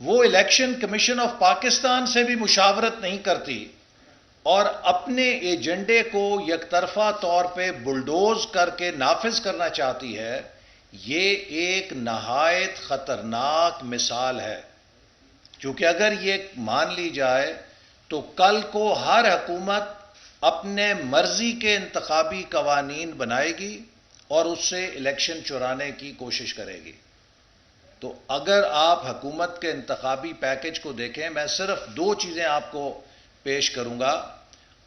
وہ election commission of Pakistan سے بھی مشاورت نہیں کرتی اور اپنے ایجنڈے کو یک طرفہ طور پہ بلڈوز کر کے نافذ کرنا چاہتی ہے، یہ ایک نہایت خطرناک مثال ہے، کیونکہ اگر یہ مان لی جائے تو کل کو ہر حکومت اپنے مرضی کے انتخابی قوانین بنائے گی اور اس سے الیکشن چرانے کی کوشش کرے گی۔ تو اگر آپ حکومت کے انتخابی پیکج کو دیکھیں، میں صرف دو چیزیں آپ کو پیش کروں گا۔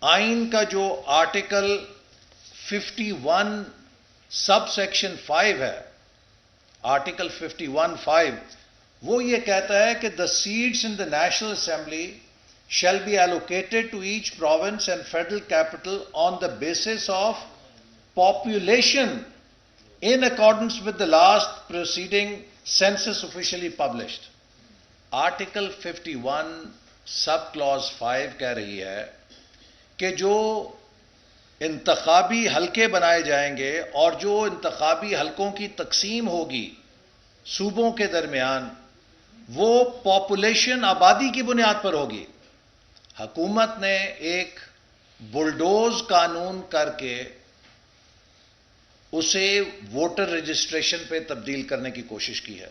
آئین کا جو آرٹیکل 51 سب سیکشن 5 ہے، آرٹیکل 51(5), وہ یہ کہتا ہے کہ the seats in the National Assembly shall be allocated to each province and federal capital on the basis of population in accordance with the last preceding census officially published۔ Article 51 sub close 5 کہہ رہی ہے کہ جو انتخابی حلقے بنائے جائیں گے اور جو انتخابی حلقوں کی تقسیم ہوگی صوبوں کے درمیان، وہ پاپولیشن آبادی کی بنیاد پر ہوگی۔ حکومت نے ایک بلڈوز قانون کر کے اسے ووٹر رجسٹریشن پہ تبدیل کرنے کی کوشش کی ہے،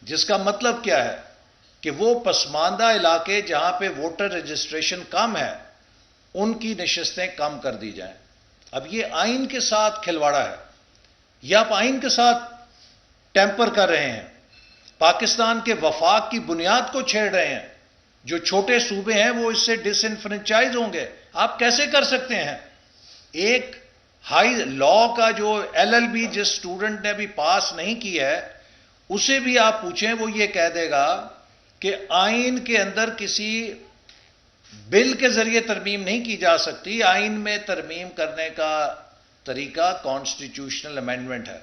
جس کا مطلب کیا ہے کہ وہ پسماندہ علاقے جہاں پہ ووٹر رجسٹریشن کم ہے ان کی نشستیں کم کر دی جائیں۔ اب یہ آئین کے ساتھ کھلواڑا ہے، یہ آپ آئین کے ساتھ ٹیمپر کر رہے ہیں، پاکستان کے وفاق کی بنیاد کو چھیڑ رہے ہیں۔ جو چھوٹے صوبے ہیں وہ اس سے ڈس انفرنچائز ہوں گے۔ آپ کیسے کر سکتے ہیں؟ ایک ہائی لا کا جو LLB جس اسٹوڈنٹ نے بھی پاس نہیں کی ہے، اسے بھی آپ پوچھیں، وہ یہ کہہ دے گا کہ آئین کے اندر کسی بل کے ذریعے ترمیم نہیں کی جا سکتی۔ آئین میں ترمیم کرنے کا طریقہ کانسٹیٹیوشنل امینڈمنٹ ہے،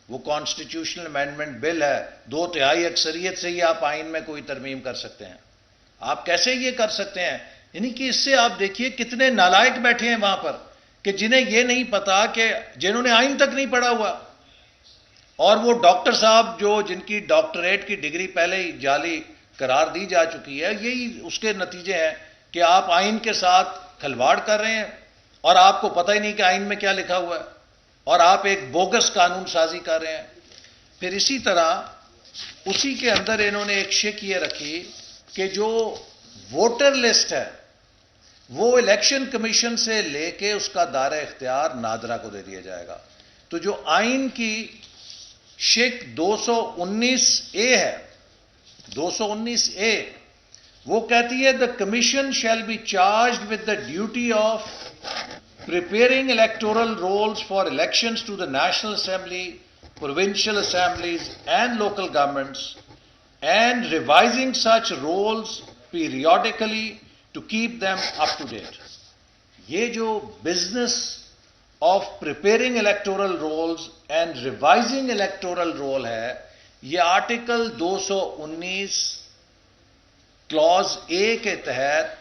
وہ کانسٹیٹیوشنل امینڈمنٹ بل ہے، 2/3 اکثریت سے ہی آپ آئین میں کوئی ترمیم کر سکتے ہیں۔ آپ کیسے یہ کر سکتے ہیں؟ یعنی کہ اس سے آپ دیکھیے کتنے نالائق بیٹھے ہیں وہاں پر کہ جنہیں یہ نہیں پتا، کہ جنہوں نے آئین تک نہیں پڑھا ہوا، اور وہ ڈاکٹر صاحب جو جن کی ڈاکٹریٹ کی ڈگری پہلے ہی جعلی قرار دی جا چکی ہے، یہی اس کے نتیجے ہیں کہ آپ آئین کے ساتھ کھلواڑ کر رہے ہیں اور آپ کو پتہ ہی نہیں کہ آئین میں کیا لکھا ہوا ہے، اور آپ ایک بوگس قانون سازی کر رہے ہیں۔ پھر اسی طرح اسی کے اندر انہوں نے ایک شک یہ رکھی کہ جو ووٹر لسٹ ہے وہ الیکشن کمیشن سے لے کے اس کا دائرہ اختیار نادرا کو دے دیا جائے گا۔ تو جو آئین کی شک 219A ہے، 219A، وہ کہتی ہے the commission shall be charged with the duty of preparing electoral rolls for elections to the National Assembly, provincial assemblies and local governments, and revising such rolls periodically to keep them up to date۔ یہ جو business of preparing electoral rolls and revising electoral roll ہے، یہ article 219 close A کے تحت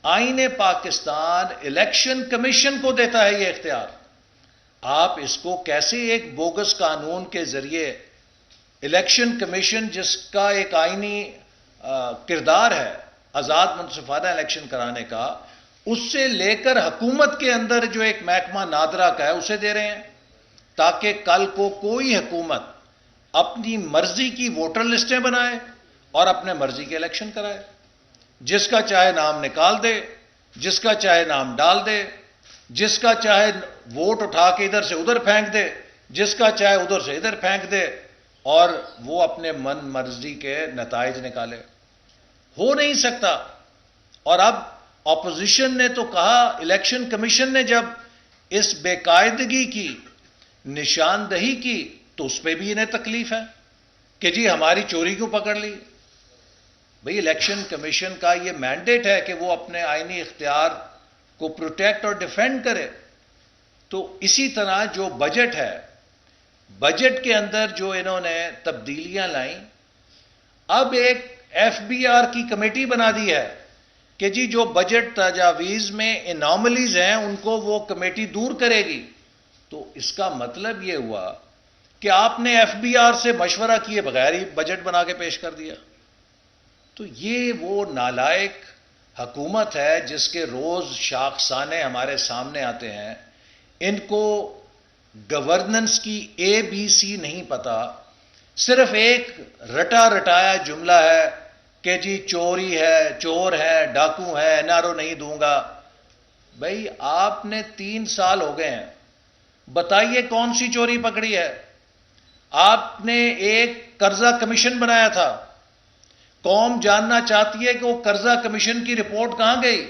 آئین Pakistan election commission کو دیتا ہے یہ اختیار۔ آپ اس کو کیسے ایک بوگس قانون کے ذریعے الیکشن کمیشن جس کا ایک آئینی کردار ہے آزاد منصفانہ الیکشن کرانے کا، اس سے لے کر حکومت کے اندر جو ایک محکمہ نادرا کا ہے اسے دے رہے ہیں، تاکہ کل کو کوئی حکومت اپنی مرضی کی ووٹر لسٹیں بنائے اور اپنے مرضی کے الیکشن کرائے، جس کا چاہے نام نکال دے، جس کا چاہے نام ڈال دے، جس کا چاہے ووٹ اٹھا کے ادھر سے ادھر پھینک دے، جس کا چاہے ادھر سے ادھر پھینک دے، اور وہ اپنے من مرضی کے نتائج نکالے۔ ہو نہیں سکتا۔ اور اب اپوزیشن نے تو کہا، الیکشن کمیشن نے جب اس بے قاعدگی کی نشاندہی کی تو اس پہ بھی انہیں تکلیف ہے کہ جی ہماری چوری کیوں پکڑ لی۔ بھئی الیکشن کمیشن کا یہ مینڈیٹ ہے کہ وہ اپنے آئینی اختیار کو پروٹیکٹ اور ڈیفینڈ کرے۔ تو اسی طرح جو بجٹ ہے، بجٹ کے اندر جو انہوں نے تبدیلیاں لائیں، اب ایک FBR کی کمیٹی بنا دی ہے کہ جی جو بجٹ تجاویز میں اناملیز ہیں ان کو وہ کمیٹی دور کرے گی۔ تو اس کا مطلب یہ ہوا کہ آپ نے FBR سے مشورہ کیے بغیر ہی بجٹ بنا کے پیش کر دیا۔ تو یہ وہ نالائق حکومت ہے جس کے روز شاخسانے ہمارے سامنے آتے ہیں. ان کو گورننس کی ABC نہیں پتا. صرف ایک رٹا رٹایا جملہ ہے کہ جی چوری ہے، چور ہے، ڈاکو ہے، NRO نہیں دوں گا. بھائی آپ نے 3 سال ہو گئے ہیں، بتائیے کون سی چوری پکڑی ہے؟ آپ نے ایک قرضہ کمیشن بنایا تھا. قوم جاننا چاہتی ہے کہ وہ قرضہ کمیشن کی رپورٹ کہاں گئی؟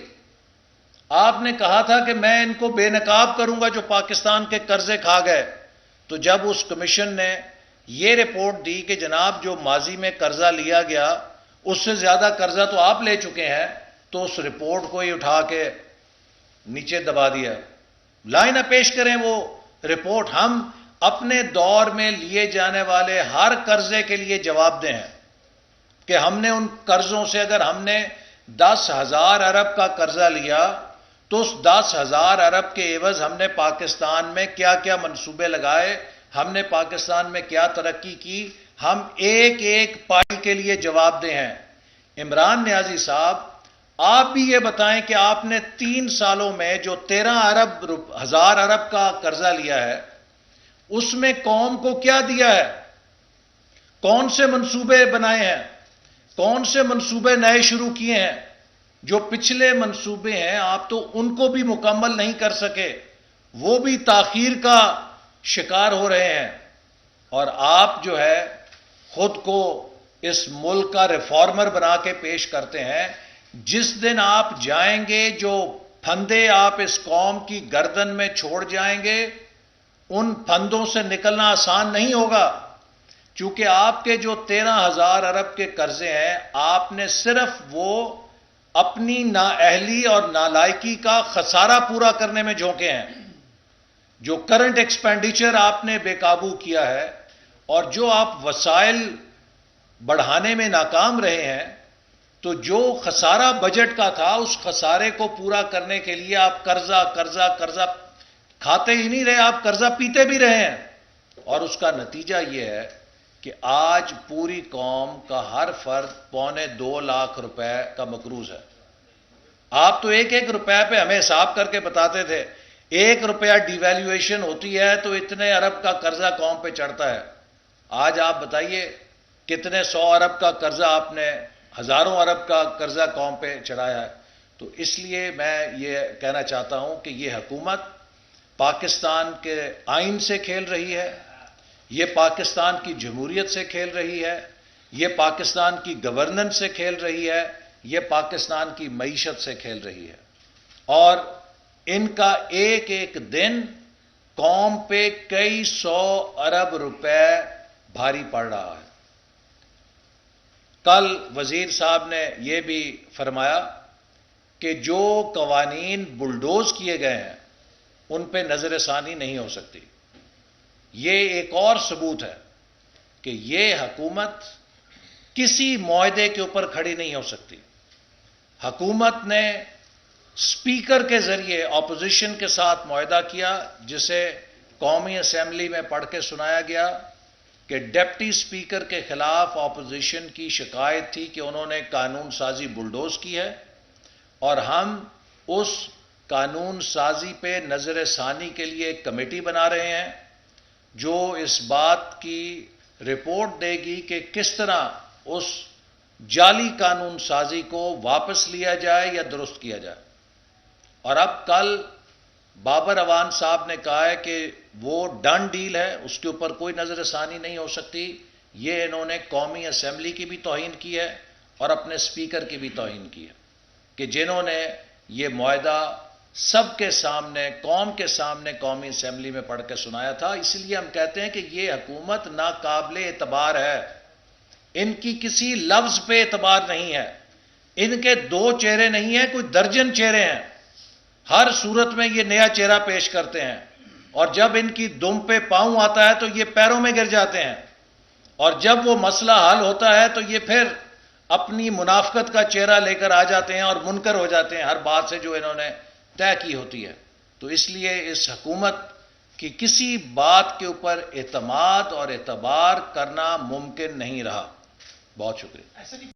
آپ نے کہا تھا کہ میں ان کو بے نقاب کروں گا جو پاکستان کے قرضے کھا گئے. تو جب اس کمیشن نے یہ رپورٹ دی کہ جناب جو ماضی میں قرضہ لیا گیا اس سے زیادہ قرضہ تو آپ لے چکے ہیں، تو اس رپورٹ کو ہی اٹھا کے نیچے دبا دیا. لائنہ پیش کریں وہ رپورٹ. ہم اپنے دور میں لیے جانے والے ہر قرضے کے لیے جواب دیں ہیں کہ ہم نے ان قرضوں سے، اگر ہم نے 10,000 ارب کا قرضہ لیا تو اس 10,000 ارب کے عوض ہم نے پاکستان میں کیا کیا منصوبے لگائے، ہم نے پاکستان میں کیا ترقی کی. ہم ایک ایک پائی کے لیے جواب دیں ہیں. عمران نیازی صاحب، آپ بھی یہ بتائیں کہ آپ نے 3 سالوں میں جو 13,000 ارب کا قرضہ لیا ہے اس میں قوم کو کیا دیا ہے؟ کون سے منصوبے بنائے ہیں؟ کون سے منصوبے نئے شروع کیے ہیں؟ جو پچھلے منصوبے ہیں آپ تو ان کو بھی مکمل نہیں کر سکے، وہ بھی تاخیر کا شکار ہو رہے ہیں. اور آپ جو ہے خود کو اس ملک کا ریفارمر بنا کے پیش کرتے ہیں. جس دن آپ جائیں گے جو پھندے آپ اس قوم کی گردن میں چھوڑ جائیں گے، ان پھندوں سے نکلنا آسان نہیں ہوگا. چونکہ آپ کے جو 13,000 ارب کے قرضے ہیں، آپ نے صرف وہ اپنی نااہلی اور نالائکی کا خسارہ پورا کرنے میں جھونکے ہیں. جو کرنٹ ایکسپینڈیچر آپ نے بے قابو کیا ہے اور جو آپ وسائل بڑھانے میں ناکام رہے ہیں، تو جو خسارہ بجٹ کا تھا اس خسارے کو پورا کرنے کے لیے آپ قرضہ قرضہ قرضہ کھاتے ہی نہیں رہے، آپ قرضہ پیتے بھی رہے ہیں. اور اس کا نتیجہ یہ ہے کہ آج پوری قوم کا ہر فرد 2.25 لاکھ روپے کا مقروض ہے. آپ تو ایک ایک روپے پہ ہمیں حساب کر کے بتاتے تھے، 1 روپیہ ڈی ویلیویشن ہوتی ہے تو اتنے ارب کا قرضہ قوم پہ چڑھتا ہے. آج آپ بتائیے کتنے 100 ارب کا قرضہ آپ نے، ہزاروں ارب کا قرضہ قوم پہ چڑھایا ہے. تو اس لیے میں یہ کہنا چاہتا ہوں کہ یہ حکومت پاکستان کے آئین سے کھیل رہی ہے، یہ پاکستان کی جمہوریت سے کھیل رہی ہے، یہ پاکستان کی گورننس سے کھیل رہی ہے، یہ پاکستان کی معیشت سے کھیل رہی ہے. اور ان کا ایک ایک دن قوم پہ کئی 100 ارب روپے بھاری پڑ رہا ہے. کل وزیر صاحب نے یہ بھی فرمایا کہ جو قوانین بلڈوز کیے گئے ہیں ان پہ نظر ثانی نہیں ہو سکتی. یہ ایک اور ثبوت ہے کہ یہ حکومت کسی معاہدے کے اوپر کھڑی نہیں ہو سکتی. حکومت نے اسپیکر کے ذریعے اپوزیشن کے ساتھ معاہدہ کیا، جسے قومی اسمبلی میں پڑھ کے سنایا گیا کہ ڈپٹی اسپیکر کے خلاف اپوزیشن کی شکایت تھی کہ انہوں نے قانون سازی بلڈوز کی ہے، اور ہم اس قانون سازی پہ نظر ثانی کے لیے ایک کمیٹی بنا رہے ہیں جو اس بات کی رپورٹ دے گی کہ کس طرح اس جعلی قانون سازی کو واپس لیا جائے یا درست کیا جائے. اور اب کل بابر اعوان صاحب نے کہا ہے کہ وہ ڈن ڈیل ہے، اس کے اوپر کوئی نظر ثانی نہیں ہو سکتی. یہ انہوں نے قومی اسمبلی کی بھی توہین کی ہے اور اپنے اسپیکر کی بھی توہین کی ہے کہ جنہوں نے یہ معاہدہ سب کے سامنے، قوم کے سامنے قومی اسمبلی میں پڑھ کے سنایا تھا. اس لیے ہم کہتے ہیں کہ یہ حکومت ناقابل اعتبار ہے. ان کی کسی لفظ پہ اعتبار نہیں ہے. ان کے 2 چہرے نہیں ہیں، کوئی درجن چہرے ہیں. ہر صورت میں یہ نیا چہرہ پیش کرتے ہیں، اور جب ان کی دم پہ پاؤں آتا ہے تو یہ پیروں میں گر جاتے ہیں، اور جب وہ مسئلہ حل ہوتا ہے تو یہ پھر اپنی منافقت کا چہرہ لے کر آ جاتے ہیں اور منکر ہو جاتے ہیں ہر بات سے جو انہوں نے طے کی ہوتی ہے. تو اس لیے اس حکومت کی کسی بات کے اوپر اعتماد اور اعتبار کرنا ممکن نہیں رہا. بہت شکریہ.